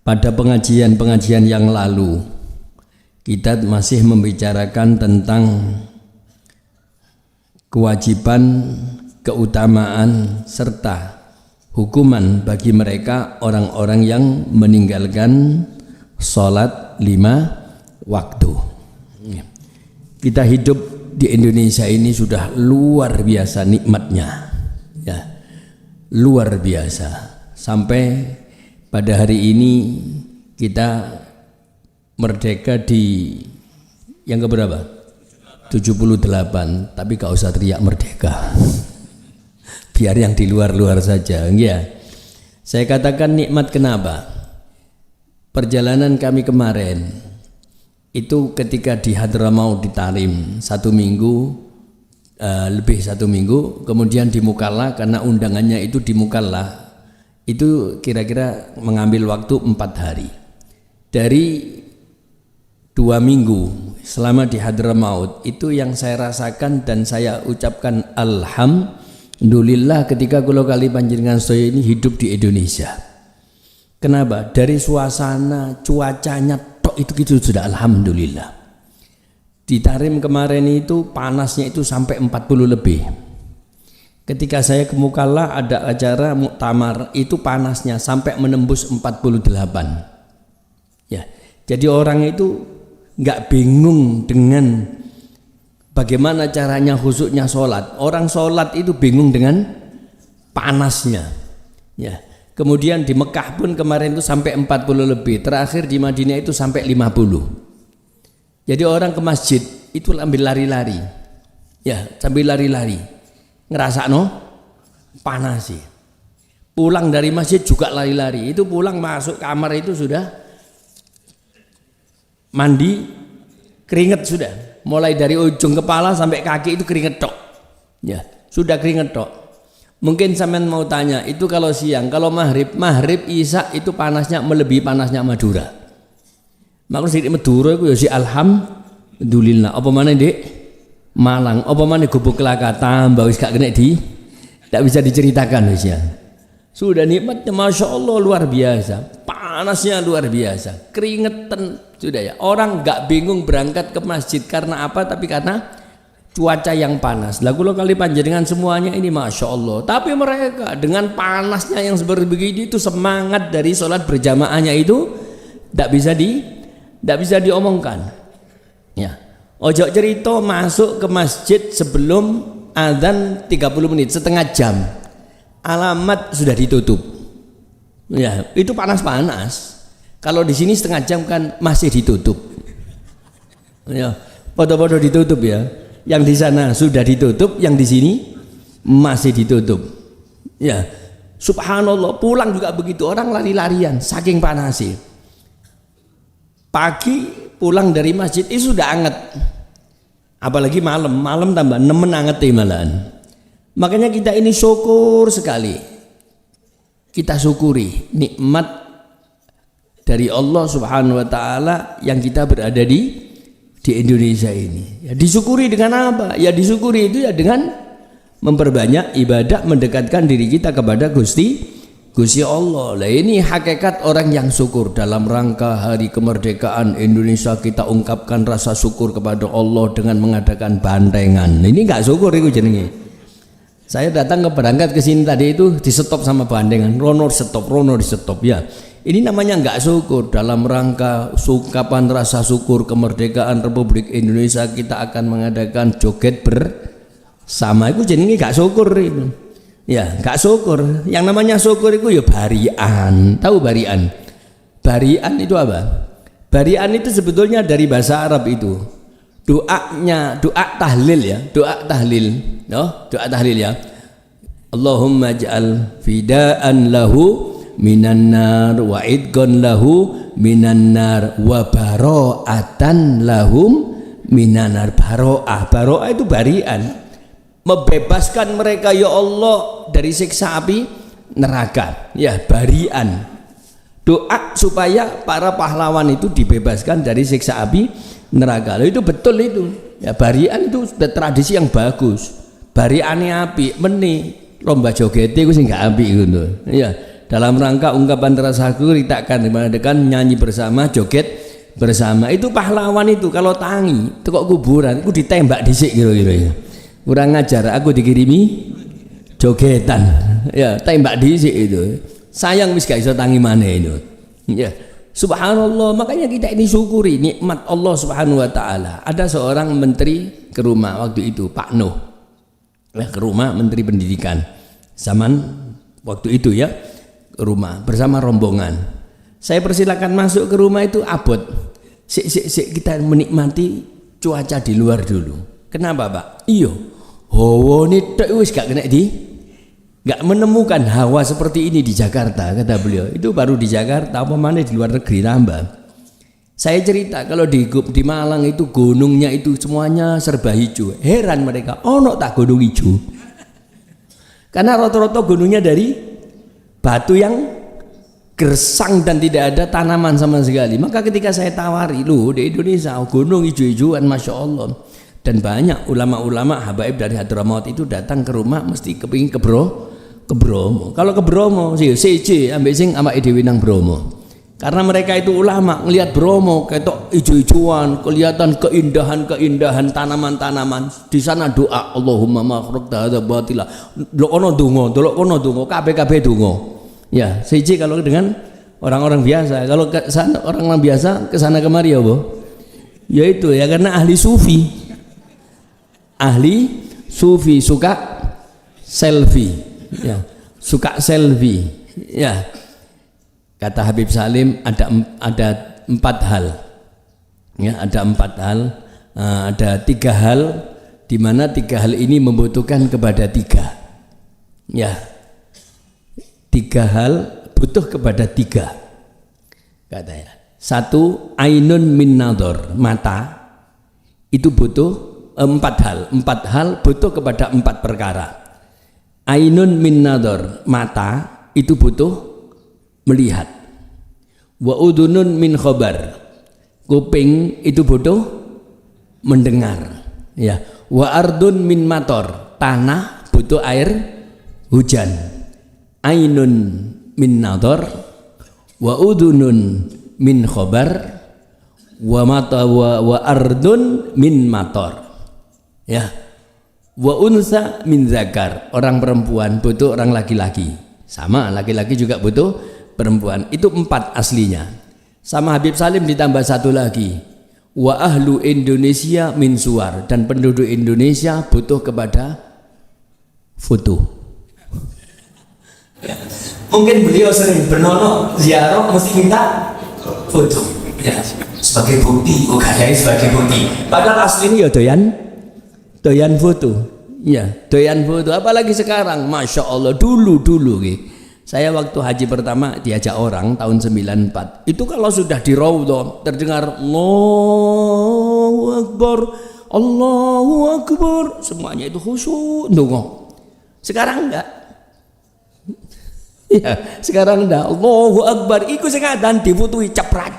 Pada pengajian-pengajian yang lalu kita masih membicarakan tentang kewajiban, keutamaan serta hukuman bagi mereka orang-orang yang meninggalkan sholat 5 waktu. Kita hidup di Indonesia ini sudah luar biasa nikmatnya, ya, luar biasa. Sampai pada hari ini kita merdeka di yang keberapa? 78, tapi gak usah teriak merdeka. Biar yang di luar-luar saja, ya. Saya katakan nikmat kenapa? Perjalanan kami kemarin itu ketika di Hadramaut di Tarim 1 minggu, lebih 1 minggu, kemudian di Mukalla karena undangannya itu di Mukalla, itu kira-kira mengambil waktu 4 hari. Dari 2 minggu selama di Hadramaut itu yang saya rasakan dan saya ucapkan alhamdulillah ketika kula kali panjenengan saya ini hidup di Indonesia. Kenapa? Dari suasana cuacanya tok itu sudah alhamdulillah. Di Tarim kemarin itu panasnya itu sampai 40 lebih. Ketika saya ke Mukalla ada acara muktamar itu panasnya sampai menembus 48. Ya, jadi orang itu nggak bingung dengan bagaimana caranya khusyuknya sholat. Orang sholat itu bingung dengan panasnya. Ya. Kemudian di Mekah pun kemarin itu sampai 40 lebih. Terakhir di Madinah itu sampai 50. Jadi orang ke masjid itu ambil lari-lari. Ya, sambil lari-lari. Ngerasa panas sih. Pulang dari masjid juga lari-lari. Itu pulang masuk kamar itu sudah mandi keringet sudah. Mulai dari ujung kepala sampai kaki itu keringet tok. Ya, sudah keringet tok. Mungkin sampean mau tanya, itu kalau siang, kalau maghrib isya itu panasnya melebihi panasnya Madura. Maka sedikit Madura itu ya si alhamdulillah. Apa mana Dek? Malang. Apa mana Gubuk Kelaka tambah wis gak kena tidak bisa diceritakan wis ya. Sudah nikmatnya masya Allah luar biasa. Panasnya luar biasa. Keringetan sudah ya. Orang nggak bingung berangkat ke masjid karena apa? Tapi karena cuaca yang panas. Lah kula kali panjenengan semuanya ini masya Allah. Tapi mereka dengan panasnya yang seperti begitu itu semangat dari sholat berjamaahnya itu tidak bisa diomongkan. Ya. Ojo cerita masuk ke masjid sebelum adzan 30 menit, setengah jam. Alamat sudah ditutup. Ya, itu panas-panas. Kalau di sini setengah jam kan masih ditutup. Ya, foto-foto ditutup ya. Yang di sana sudah ditutup, yang di sini masih ditutup. Ya, subhanallah, pulang juga begitu, orang lari-larian saking panasnya. Pagi pulang dari masjid itu sudah anget. Apalagi malam tambah nemen anget malahan. Makanya kita ini syukur sekali. Kita syukuri nikmat dari Allah Subhanahu wa taala yang kita berada di Indonesia ini. Ya, disyukuri dengan apa? Ya disyukuri itu ya dengan memperbanyak ibadah, mendekatkan diri kita kepada Gusti Allah. Lah ini hakikat orang yang syukur. Dalam rangka hari kemerdekaan Indonesia kita ungkapkan rasa syukur kepada Allah dengan mengadakan bantengan. Ini enggak syukur itu jenenge. Saya datang berangkat ke sini tadi itu di stop sama bandengan. Rono di stop ya. Ini namanya enggak syukur. Dalam rangka ungkapan rasa syukur kemerdekaan Republik Indonesia kita akan mengadakan joget bersama. Itu jenenge enggak syukur itu. Ya, enggak syukur. Yang namanya syukur itu ya barian. Tahu barian? Barian itu apa? Barian itu sebetulnya dari bahasa Arab itu. Doanya, doa tahlil ya, doa tahlil. No? Doa tahlil ya. Allahumma ja'al fidaan lahu minan nar wa idgon lahu minan nar wa baro'atan lahum minan nar. Baro'ah itu barian, membebaskan mereka ya Allah dari siksa api neraka. Ya, barian. Doa supaya para pahlawan itu dibebaskan dari siksa api neraka. Loh, itu betul itu. Ya, barian itu sudah tradisi yang bagus. Bariane api, meni lomba joget itu sing gak api gitu. Ya, dalam rangka ungkapan rasa syukur kita akan mengadakan nyanyi bersama, joget bersama. Itu pahlawan itu. Kalau tangi tekok kuburan aku ditembak dhisik kira-kira. Kurang ngajar, aku dikirimi jogetan. Ya, tembak dhisik itu. Sayang wis gak iso tangi maneh itu. Ya. Subhanallah, makanya kita ini syukuri nikmat Allah Subhanahu wa taala. Ada seorang menteri ke rumah waktu itu, Pak Nuh. Ke rumah menteri pendidikan. Zaman waktu itu ya, ke rumah bersama rombongan. Saya persilakan masuk ke rumah itu abot. Sik kita menikmati cuaca di luar dulu. Kenapa, Pak? Iya. Hawa tok wis gak gak menemukan hawa seperti ini di Jakarta, kata beliau. Itu baru di Jakarta, apa mana di luar negeri nambah. Saya cerita kalau di Malang itu gunungnya itu semuanya serba hijau. Heran mereka, ono tak gunung hijau? Karena rata-rata gunungnya dari batu yang gersang dan tidak ada tanaman sama sekali. Maka ketika saya tawari, loh di Indonesia gunung hijau-hijauan, Masya Allah. Dan banyak ulama-ulama habaib dari Hadramaut itu datang ke rumah mesti kepingin ke Bromo. Kalau ke Bromo sih CJ ambek sing awake dhewe nang Bromo. Karena mereka itu ulama ngelihat Bromo ketok hijau-hijauan, kelihatan keindahan tanaman-tanaman. Di sana doa Allahumma ma khalaqta hadza batila. Delok kono donga, kabeh donga. Ya, CJ kalau dengan orang-orang biasa. Kalau ke sana orang biasa ke sana kemari ya, Bu. Ya itu ya karena ahli sufi suka selfie ya, suka selfie ya. Kata Habib Salim ada 4 hal ya, ada 4 hal, ada 3 hal di mana 3 hal ini membutuhkan kepada 3 ya, 3 hal butuh kepada 3 katanya. 1, ainun min nador, mata itu butuh 4 hal butuh kepada 4 perkara. Ainun min nador, mata itu butuh melihat. Wa udunun min khobar, kuping itu butuh mendengar ya. Wa ardun min mator, tanah butuh air hujan. Ainun min nador, wa udunun min khobar, wa mata wa ardun min mator ya. Wa unsa min zakar, orang perempuan butuh orang laki-laki, sama laki-laki juga butuh perempuan. Itu 4 aslinya. Sama Habib Salim ditambah 1 lagi, wa ahlu Indonesia min suar, dan penduduk Indonesia butuh kepada foto. Mungkin beliau sering bernono ziarah mesti minta foto ya, sebagai bukti, sebagai bukti. Padahal aslinya ya doyan foto ya, doyan foto. Apalagi sekarang, Masya Allah. Dulu saya waktu haji pertama diajak orang tahun 94 itu, kalau sudah di Raudhah terdengar Allahu Akbar, semuanya itu khusyuk ndonga. Sekarang enggak ya, sekarang enggak. Allahu Akbar iku sing adan diputui cepret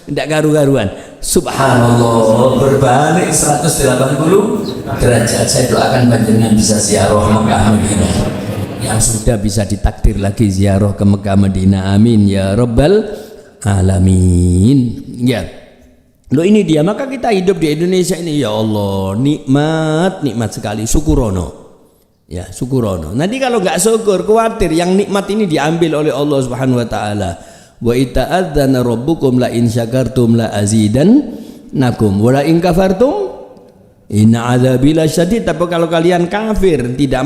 ndak garu-garuan. Subhanallah, berbalik 180 derajat. Saya doakan panjenengan bisa ziarah Mekah Madinah, yang sudah bisa ditakdir lagi ziarah ke Mekah Madinah. Amin ya rabbal alamin ya. Loh ini dia, maka kita hidup di Indonesia ini ya Allah, nikmat sekali, syukurono ya, syukurono. Nanti kalau nggak syukur, khawatir yang nikmat ini diambil oleh Allah Subhanahu wa taala. Wa ita'adzana rabbukum la in syakartum la azidannakum wa la in kafartum inna adzabi lasyadid. Tapi kalau kalian kafir, tidak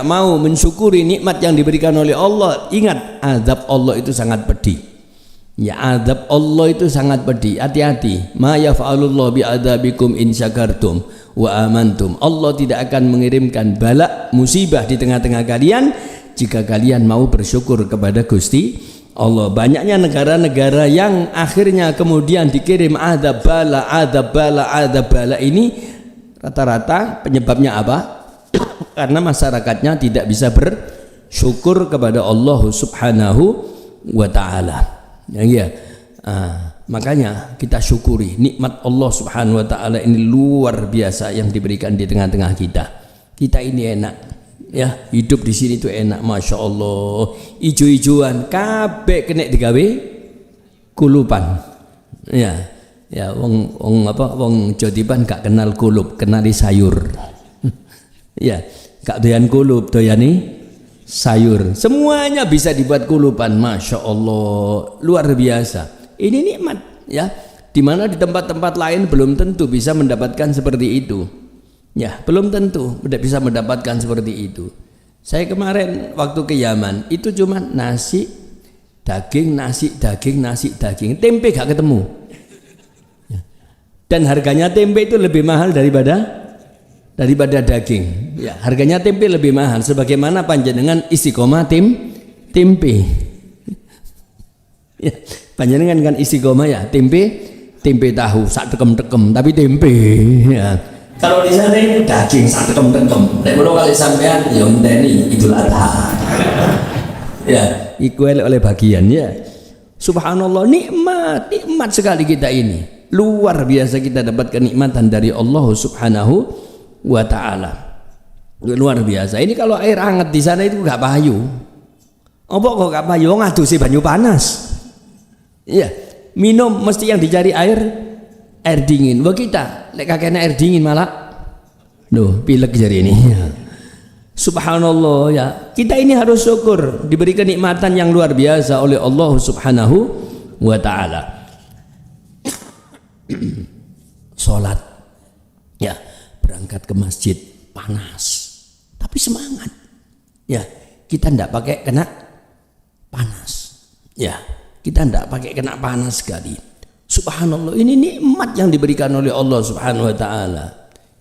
mau mensyukuri nikmat yang diberikan oleh Allah, ingat azab Allah itu sangat pedih. Ya, azab Allah itu sangat pedih. Hati-hati. Ma yaf'alullah bi adzabikum in syakartum wa amantum. Allah tidak akan mengirimkan bala musibah di tengah-tengah kalian jika kalian mau bersyukur kepada Gusti Allah. Banyaknya negara-negara yang akhirnya kemudian dikirim azab bala ini, rata-rata penyebabnya apa? Karena masyarakatnya tidak bisa bersyukur kepada Allah Subhanahu wa taala. Ya. Makanya kita syukuri nikmat Allah Subhanahu wa taala ini luar biasa yang diberikan di tengah-tengah kita. Kita ini enak Ya, hidup di sini itu enak, masya Allah. Ijo-ijoan, kabeh kena digawe kulupan. Ya, ya, wong Jotiban gak kenal kulup, kenali sayur. Ya, gak doyan kulup, doyani sayur. Semuanya bisa dibuat kulupan, masya Allah, luar biasa. Ini nikmat, ya. Dimana di tempat-tempat lain belum tentu bisa mendapatkan seperti itu. Ya, belum tentu bisa mendapatkan seperti itu. Saya kemarin waktu ke Yaman itu cuma nasi, daging, nasi, daging, nasi, daging. Tempe gak ketemu. Ya. Dan harganya tempe itu lebih mahal daripada daging. Ya, harganya tempe lebih mahal. Sebagaimana panjenengan istiqomah tempe. Ya, panjenengan kan istiqomah ya tempe tahu sak tekem-tekem tapi tempe. Ya. Kalau di sana ini daging sak tekem-tekem. Nek menawa kali sampean ya ngenteni Idul Adha. Ya, iku oleh bagian ya. Subhanallah, nikmat sekali kita ini. Luar biasa kita dapat kenikmatan dari Allah Subhanahu wa ta'ala. Luar biasa. Ini kalau air hangat di sana itu gak payu. Apa kok gak payu? Ngadusi banyu panas. Iya, minum mesti yang dicari air dingin. Wah kita lek kakeknya air dingin malah pilek jari ini. Subhanallah ya. Kita ini harus syukur diberi kenikmatan yang luar biasa oleh Allah Subhanahu wa ta'ala. Salat ya, berangkat ke masjid panas tapi semangat. Ya, kita ndak pakai kena panas. Ya, kita ndak pakai kena panas sekali. Subhanallah, ini nikmat yang diberikan oleh Allah Subhanahu wa ta'ala.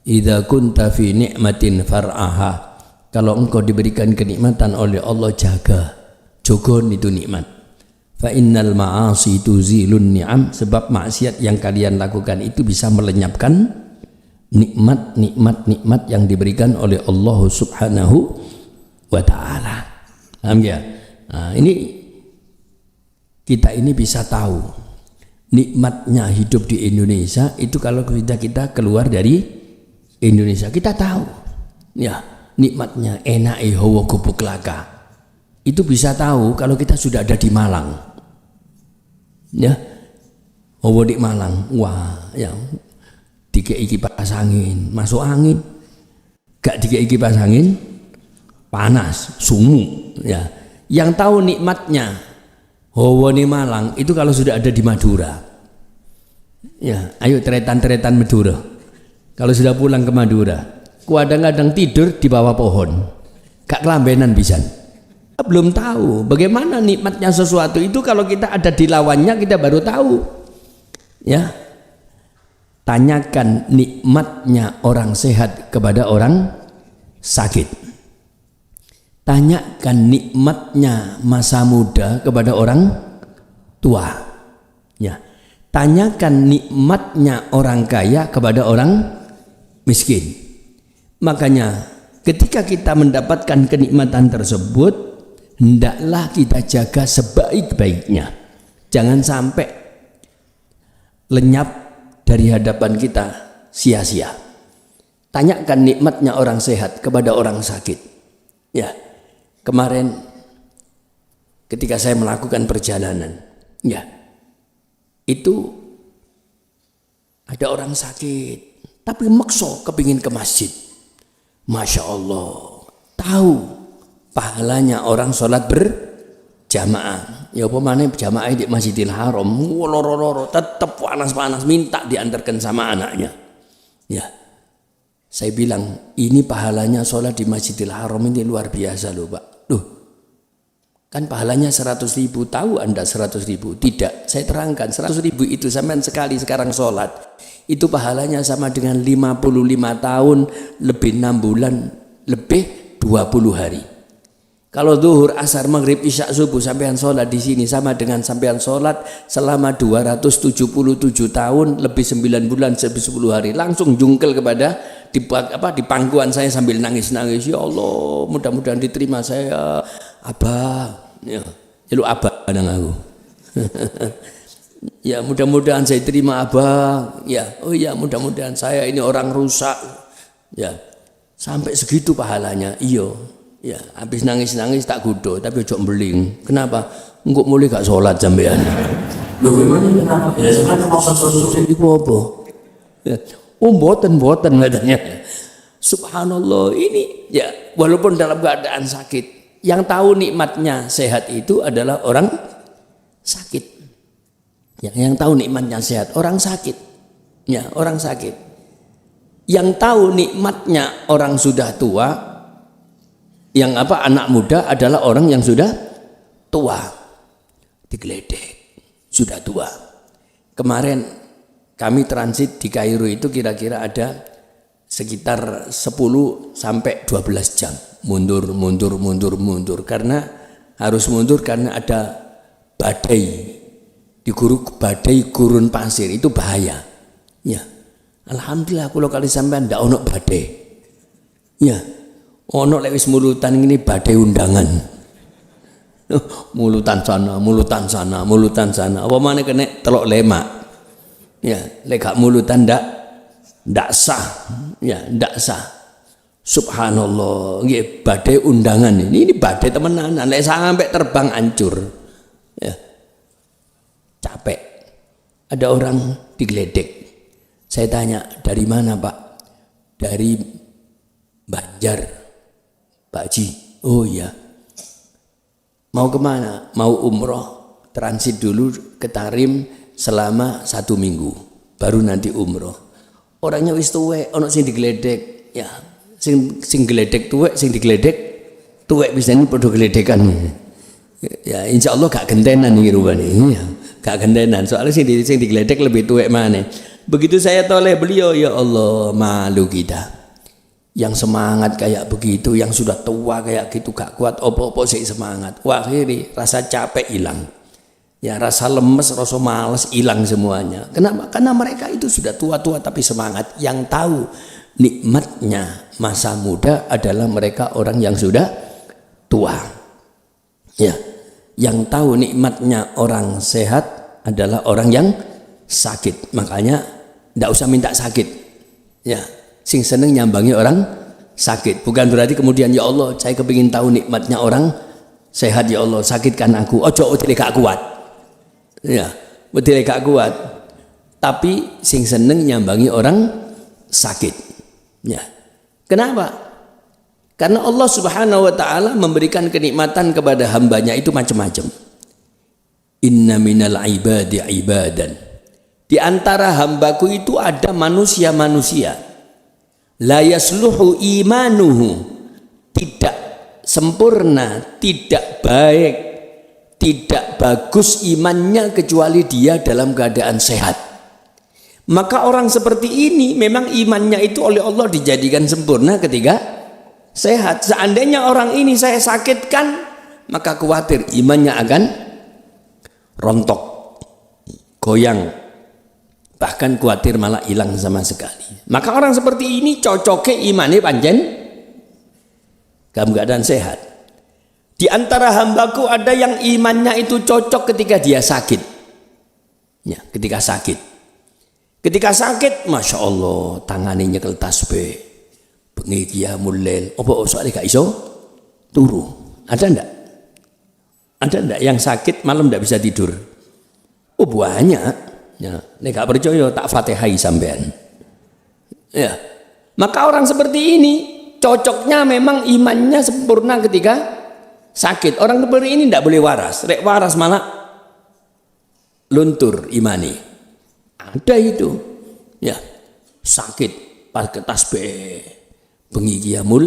Idza kunta fi ni'matin far'aha. Kalau engkau diberikan kenikmatan oleh Allah, jogon itu nikmat. Fa innal ma'asi tuzilun ni'am. Sebab maksiat yang kalian lakukan itu bisa melenyapkan nikmat yang diberikan oleh Allah Subhanahu wa ta'ala. Paham ya? Nah, ini kita ini bisa tahu nikmatnya hidup di Indonesia itu kalau kita keluar dari Indonesia kita tahu ya nikmatnya enak hawa gubuk laka itu bisa tahu kalau kita sudah ada di Malang ya hawa di Malang wah ya dikei kipas angin masuk angin gak dikei kipas angin panas sumu ya yang tahu nikmatnya hawa di Malang itu kalau sudah ada di Madura. Ya, ayo tretan-tretan Madura. Kalau sudah pulang ke Madura, kadang-kadang tidur di bawah pohon. Gak kelambenan pisan. Belum tahu bagaimana nikmatnya sesuatu itu kalau kita ada di lawannya kita baru tahu. Ya. Tanyakan nikmatnya orang sehat kepada orang sakit. Tanyakan nikmatnya masa muda kepada orang tua. Ya. Tanyakan nikmatnya orang kaya kepada orang miskin. Makanya ketika kita mendapatkan kenikmatan tersebut, hendaklah kita jaga sebaik-baiknya. Jangan sampai lenyap dari hadapan kita sia-sia. Tanyakan nikmatnya orang sehat kepada orang sakit. Ya. Kemarin ketika saya melakukan perjalanan, ya, itu ada orang sakit, tapi makso kepingin ke masjid. Masya Allah, tahu pahalanya orang sholat berjamaah. Ya apa mana jamaah di Masjidil Haram, loro-loro tetap panas-panas minta diantarkan sama anaknya. Ya, saya bilang ini pahalanya sholat di Masjidil Haram ini luar biasa loh Pak. Loh, kan pahalanya 100.000, tahu Anda 100.000? Tidak, saya terangkan 100.000 itu sampean sekali sekarang sholat itu pahalanya sama dengan 55 tahun lebih 6 bulan lebih 20 hari. Kalau zuhur, asar, maghrib, isya, subuh sampean sholat di sini sama dengan sampean sholat selama 277 tahun lebih 9 bulan lebih 10 hari. Langsung jungkel kepada di pangkuan saya sambil nangis-nangis. Ya Allah, mudah-mudahan diterima saya Abah. Ya, lu Abah nang aku. Ya, mudah-mudahan saya terima Abah. Ya, oh ya, mudah-mudahan saya ini orang rusak. Ya, sampai segitu pahalanya. Iya. Ya, habis nangis-nangis tak gudo, tapi ojo beling. Kenapa? Engko mulai gak sholat sampean. Lho memang kenapa? Ya sampean maksud sosok iku apa? Ya, mboten katanya. Subhanallah, ini ya walaupun dalam keadaan sakit, yang tahu nikmatnya sehat itu adalah orang sakit. Ya, yang tahu nikmatnya sehat orang sakit. Ya, orang sakit. Yang tahu nikmatnya orang sudah tua, yang anak muda adalah orang yang sudah tua, digeledek, sudah tua. Kemarin kami transit di Kairo itu kira-kira ada sekitar 10 sampai 12 jam mundur karena harus mundur karena ada badai badai gurun pasir, itu bahaya. Ya, alhamdulillah kalau kali sampean ndak ono badai. Ya, ono lek wis mulutan ini badai undangan. Mulutan sana. Apa maneh kena telok lemak. Ya, lek gak mulutan ndak sah. Ya, ndak sah. Subhanallah, nggih badai undangan ini badai temenan. Lek sampai terbang hancur. Ya. Capek. Ada orang digeledek. Saya tanya, dari mana Pak? Dari Banjar, Pak Haji. Oh iya. Mau kemana? Mau umroh. Transit dulu ke Tarim selama 1 minggu. Baru nanti umroh. Orangnya wis tuwek, ono sing digeledek. Ya, sing geledek tuwek, sing digeledek tuwek bisa ini padha geledekan. Ya, insya Allah gak gentenan iki rupane. Ya, gak gentenan. Soalnya sing digeledek lebih tuwek maneh. Begitu saya toleh beliau, ya Allah, malu kita. Yang semangat kayak begitu, yang sudah tua kayak gitu gak kuat opo-opo sih semangat. Wah, akhirnya rasa capek hilang. Ya, rasa lemes, rasa malas hilang semuanya. Kenapa? Karena mereka itu sudah tua-tua tapi semangat. Yang tahu nikmatnya masa muda adalah mereka orang yang sudah tua. Ya, yang tahu nikmatnya orang sehat adalah orang yang sakit. Makanya ndak usah minta sakit. Ya, sing seneng nyambangi orang sakit. Bukan berarti kemudian ya Allah, saya kepingin tahu nikmatnya orang sehat ya Allah, sakitkan aku. Ojo gak kuat. Ya, betul gak kuat. Tapi sing seneng nyambangi orang sakit. Ya. Kenapa? Karena Allah Subhanahu wa taala memberikan kenikmatan kepada hambanya itu macam-macam. Inna minal ibadi ibadan. Di antara hambaku itu ada manusia-manusia. La yasluhu imanuhu, tidak sempurna, tidak baik, tidak bagus imannya kecuali dia dalam keadaan sehat. Maka orang seperti ini memang imannya itu oleh Allah dijadikan sempurna ketika sehat. Seandainya orang ini saya sakitkan, maka khawatir imannya akan rontok, goyang, bahkan khawatir malah hilang sama sekali. Maka orang seperti ini cocoknya imannya panjen dalam keadaan sehat. Di antara hambaku ada yang imannya itu cocok ketika dia sakit. Ya, ketika sakit. Ketika sakit, Masya Allah, tangannya nyekel tasbih, bengi qiyamul lail. Apa soalnya gak iso turu? Ada ndak? Ada ndak yang sakit malam ndak bisa tidur? Oh banyak. Ya, nek gak percaya tak Fatihai sampean. Ya. Maka orang seperti ini cocoknya memang imannya sempurna ketika sakit. Orang seperti ini ndak boleh waras. Rek waras malah luntur imani. Ada itu. Ya. Sakit pas ke tasbih, bengi qiyamul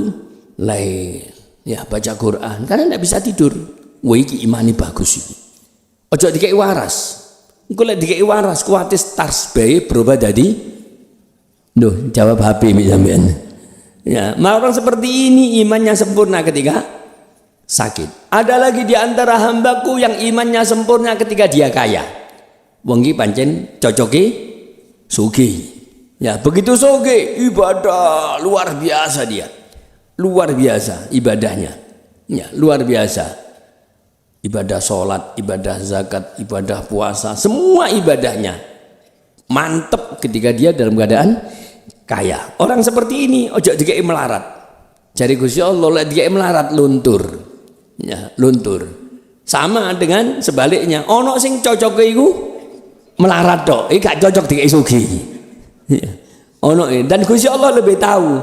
lail. Ya, baca Quran karena ndak bisa tidur. Wah iki imani bagus iki. Ojo dikei waras. Engko lek dikei waras kuatis tasbih berubah jadi jawab HP sampean. Ya, orang seperti ini imannya sempurna ketika sakit. Ada lagi di antara hambaku yang imannya sempurna ketika dia kaya. Wong iki pancen cocoke sugih. Ya, begitu sugih ibadah luar biasa dia. Luar biasa ibadahnya. Ya, luar biasa. Ibadah sholat, ibadah zakat, ibadah puasa, semua ibadahnya mantep ketika dia dalam keadaan kaya. Orang seperti ini ojo dikei melarat. Jari Gusti Allah lek dia melarat luntur. Ya, luntur. Sama dengan sebaliknya, ono sing cocok iku melarat tok, iki gak cocok dikek sugih. Ya. Ono dan Gusti Allah lebih tahu.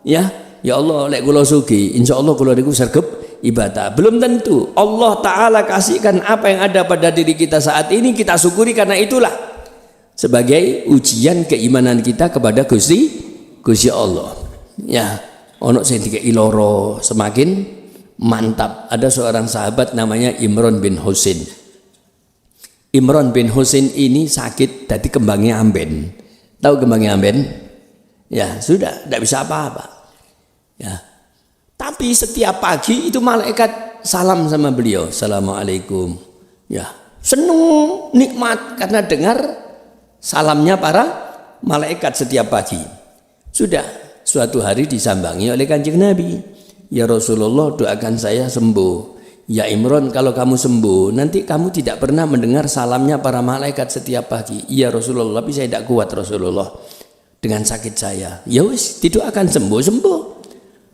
Ya Allah lek kula sugih, insyaallah kula niku sregep ibadah. Belum tentu Allah taala kasihkan apa yang ada pada diri kita saat ini, kita syukuri karena itulah sebagai ujian keimanan kita kepada Gusti Allah. Ya, ono sing dikeki loro semakin mantap. Ada seorang sahabat namanya Imran bin Husain. Imran bin Husain ini sakit dari kembangnya amben. Tahu kembangnya amben? Ya, sudah, tidak bisa apa-apa. Ya. Tapi setiap pagi itu malaikat salam sama beliau, Assalamualaikum. Ya, senang, nikmat karena dengar salamnya para malaikat setiap pagi. Sudah, suatu hari disambangi oleh Kanjeng Nabi. Ya Rasulullah, doakan saya sembuh. Ya Imran, kalau kamu sembuh, nanti kamu tidak pernah mendengar salamnya para malaikat setiap pagi. Ya Rasulullah, tapi saya tidak kuat Rasulullah dengan sakit saya. Ya wis, didoakan sembuh.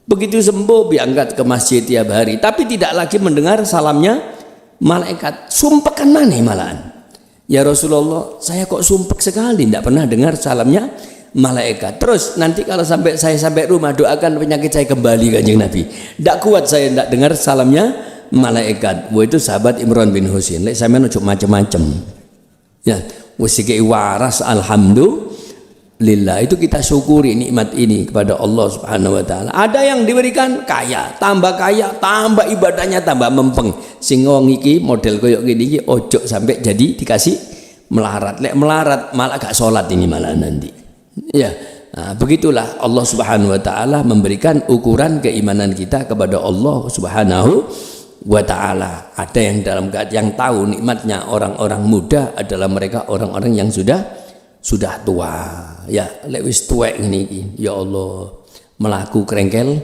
Begitu sembuh, diangkat ke masjid tiap hari, tapi tidak lagi mendengar salamnya malaikat. Sumpahkan mana malahan. Ya Rasulullah, saya kok sumpek sekali, tidak pernah dengar salamnya malaikat. Terus nanti kalau saya sampai rumah, doakan penyakit saya kembali, Kanjeng Nabi. Tidak kuat saya tidak dengar salamnya malaikat. Wah, itu sahabat Imran bin Husain. Lek sampean ojo macam-macam. Ya, wis iki waras, alhamdulillah. Itu kita syukuri nikmat ini kepada Allah Subhanahu wa taala. Ada yang diberikan kaya, tambah ibadahnya tambah mempeng. Sing wong iki model koyo gini iki ojo sampai jadi dikasih melarat. Lek melarat malah gak salat ini malah nanti. Ya, nah, begitulah Allah Subhanahu wa taala memberikan ukuran keimanan kita kepada Allah Subhanahu wa taala. Ada yang dalam yang tahu nikmatnya orang-orang muda adalah mereka orang-orang yang sudah tua. Ya, lek wis tuwek ngene iki, ya Allah, melaku kerengkel.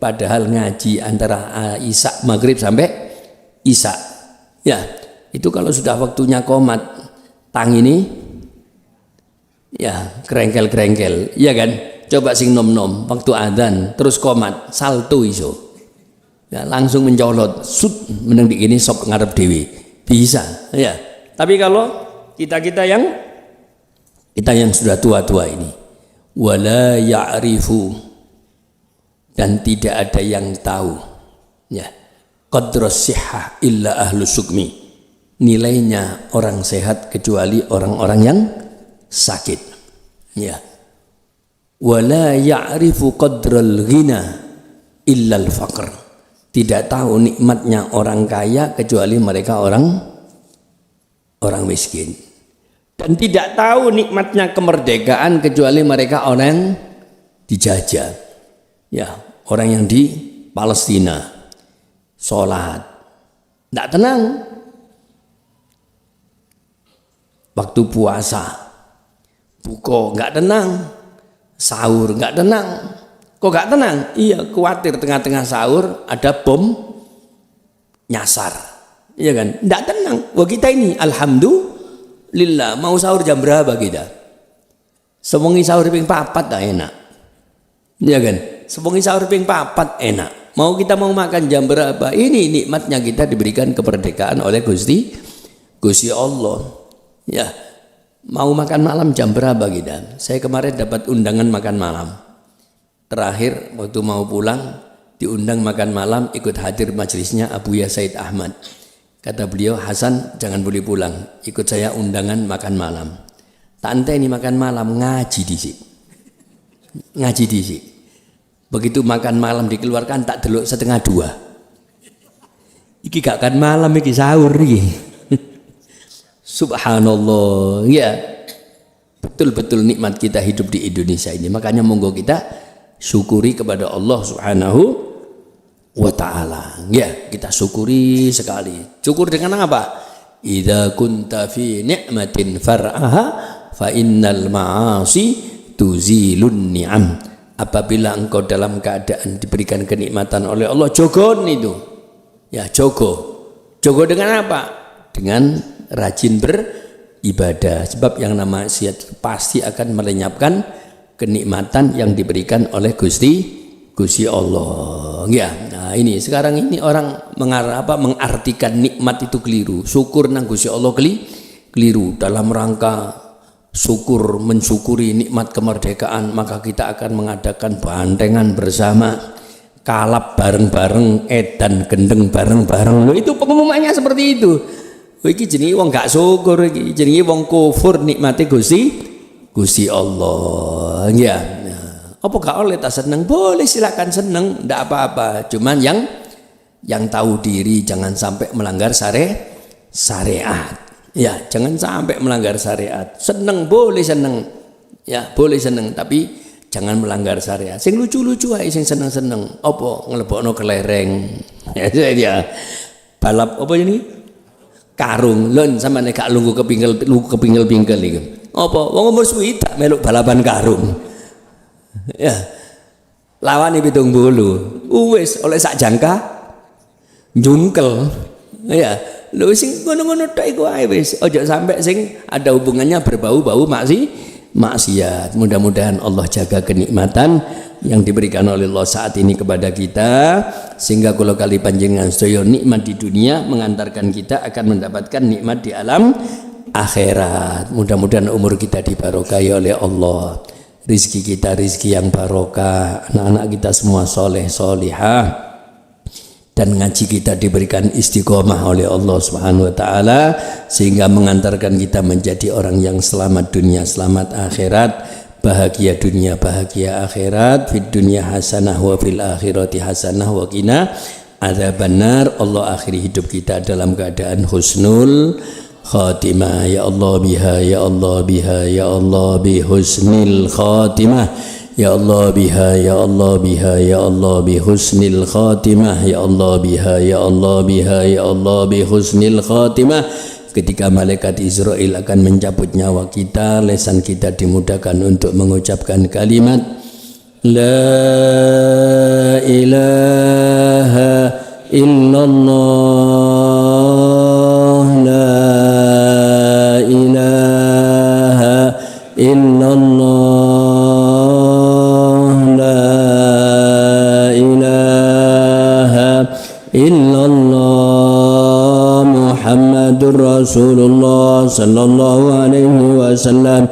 Padahal ngaji antara Isya maghrib sampai Isya. Ya, itu kalau sudah waktunya qomat, tang ini ya kerengkel, iya kan? Coba sing nom-nom waktu adzan terus qomat salto iso. Ya, langsung mencolot sut meneng ini sop ngarep dewi bisa ya. Tapi kalau kita yang sudah tua ini wala ya'rifu, dan tidak ada yang tahu ya qadras sihah illa ahlu sukmi, nilainya orang sehat kecuali orang-orang yang sakit. Ya, wala ya'rifu qadral ghina illa al-faqr, tidak tahu nikmatnya orang kaya kecuali mereka orang miskin, dan tidak tahu nikmatnya kemerdekaan kecuali mereka orang dijajah. Ya, orang yang di Palestina sholat tidak tenang, waktu puasa buka nggak tenang, sahur nggak tenang. Kok nggak tenang? Iya, khawatir tengah-tengah sahur ada bom nyasar, iya kan? Nggak tenang. Wah, kita ini alhamdulillah mau sahur jam berapa kita? Sewengi sahur ping 4 dah enak, iya kan? Sewengi sahur ping 4 enak. Kita mau makan jam berapa? Ini nikmatnya kita diberikan kemerdekaan oleh Gusti Allah. Ya, mau makan malam jam berapa kita? Saya kemarin dapat undangan makan malam. Terakhir waktu mau pulang diundang makan malam, ikut hadir majelisnya Abuya Said Ahmad. Kata beliau, Hasan jangan boleh pulang, ikut saya undangan makan malam. Tak ini makan malam, ngaji disi. Begitu makan malam dikeluarkan tak delok 1:30. Iki gak kan malam iki sahur iki. Subhanallah. Ya, betul-betul nikmat kita hidup di Indonesia ini. Makanya monggo kita syukuri kepada Allah Subhanahu wa ta'ala. Ya, kita syukuri sekali. Syukur dengan apa? Idza kunta fi ni'matin far'aha fa innal ma'asi tuzilun ni'am. Apabila engkau dalam keadaan diberikan kenikmatan oleh Allah, jogon itu. Ya, jogo dengan apa? Dengan rajin beribadah. Sebab yang nama maksiat pasti akan melenyapkan kenikmatan yang diberikan oleh Gusti Gusti Allah. Ya, nah ini sekarang ini orang mengartikan nikmat itu keliru. Syukur nang Gusti Allah keliru. Dalam rangka syukur mensyukuri nikmat kemerdekaan, maka kita akan mengadakan bantengan bersama, kalap bareng-bareng, edan gendeng bareng-bareng. Loh, itu pengumumannya seperti itu. Iki jenenge wong gak syukur, iki jenenge wong kufur nikmati Gusti Allah. Ya. Apa gak oleh tak seneng? Boleh, silakan seneng, ndak apa-apa. Cuman yang tahu diri, jangan sampai melanggar syariat. Ya, jangan sampai melanggar syariat. Seneng boleh seneng. Ya, boleh seneng, tapi jangan melanggar syariat. Sing lucu-lucu ae, sing seneng-seneng. Apa nglebokno kelereng. Ya. Balap apa ini? Karung. Lon sampeyan gak lungguh kepingkel-pingkel iki. Apa wong umur swidak meluk balapan karung. Ya. Lawane 70. Wis oleh sak jangka njungkel. Ya. Lho sing ngono-ngono tok iku ae wis. Aja sampai sing ada hubungannya berbau-bau maksiat. Mudah-mudahan Allah jaga kenikmatan yang diberikan oleh Allah saat ini kepada kita, sehingga kalau kali panjenengan sedaya nikmat di dunia mengantarkan kita akan mendapatkan nikmat di alam akhirat. Mudah-mudahan umur kita dibarokahi oleh Allah. Rizki kita rizki yang barokah, anak-anak kita semua soleh solihah, dan ngaji kita diberikan istiqomah oleh Allah Subhanahu wa taala, sehingga mengantarkan kita menjadi orang yang selamat dunia selamat akhirat, bahagia dunia bahagia akhirat, fid dunya hasanah wa fil akhirati hasanah wa qina adzabannar. Allah akhiri hidup kita dalam keadaan husnul khatimah. Ya Allah biha, ya Allah biha, ya Allah bi husnil khatimah. Ya Allah biha, ya Allah biha, ya Allah bi husnil khatimah. Ya Allah biha, ya Allah biha, ya Allah bi husnil khatimah. Ketika malaikat Israel akan mencabut nyawa kita, lisan kita dimudahkan untuk mengucapkan kalimat La ilaha illallah, La ilaha illallah, illallah Muhammadur Rasulullah sallallahu alaihi wasallam.